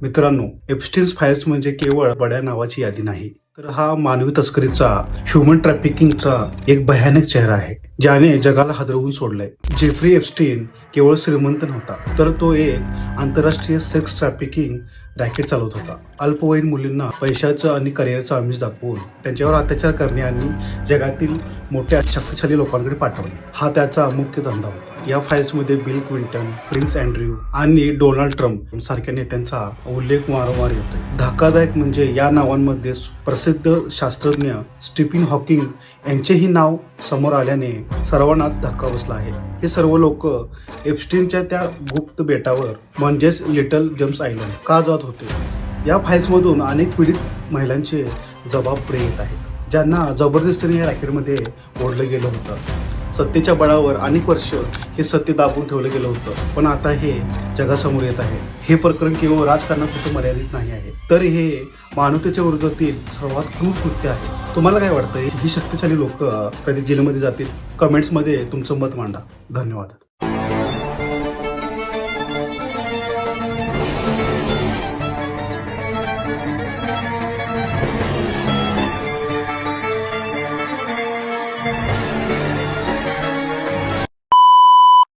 मित्रांनो, एप्स्टीन्स फाईल्स म्हणजे केवळ बड्या नावाची यादी नाही, तर हा मानवी तस्करीचा, ह्युमन ट्रॅफिकिंगचा एक भयानक चेहरा आहे, ज्याने जगाला हादरवून सोडलंय. जेफ्री एप्स्टीन केवळ श्रीमंत नव्हता, तर तो एक आंतरराष्ट्रीय सेक्स ट्रॅफिकिंग रॅकेट चालवत होता. अल्पवयीन मुलींना पैशाचं आणि करिअरचं आमिष दाखवून त्यांच्यावर अत्याचार करणे आणि जगातील मोठ्या शक्तिशाली लोकांकडे पाठवणे हा त्याचा मुख्य धंदा होता. या फाईल्समध्ये बिल क्लिंटन, प्रिन्स अँड्र्यू आणि डोनाल्ड ट्रम्प सारख्या नेत्यांचा उल्लेख वारंवार येतोय. धक्कादायक म्हणजे या नावांमध्ये प्रसिद्ध शास्त्रज्ञ स्टीफन हॉकिंग यांचेही नाव समोर आल्याने सर्वांनाच धक्का बसला आहे. हे सर्व लोक एप्स्टीनच्या त्या गुप्त बेटावर म्हणजेच लिटल जेम्स आयलंड का जात होते? या फाईल्समधून अनेक पीडित महिलांचे जबाब पुढे येत आहेत, ज्यांना जबरदस्तीने या रॅकेटमध्ये ओढलं गेलं होतं. सत्तेच्या बळावर अनेक वर्ष हे सत्य दाबून ठेवलं गेलं होतं, पण आता हे जगासमोर येत आहे. हे प्रकरण केवळ राजकारणापुरतं मर्यादित नाही आहे, तर हे मानवतेच्या विरोधातील सर्वात क्रूर कृत्य आहे. तुम्हाला काय वाटतं? ही शक्तिशाली लोक कधी जेलमध्ये जातील? कमेंट्समध्ये तुमचं मत मांडा. धन्यवाद.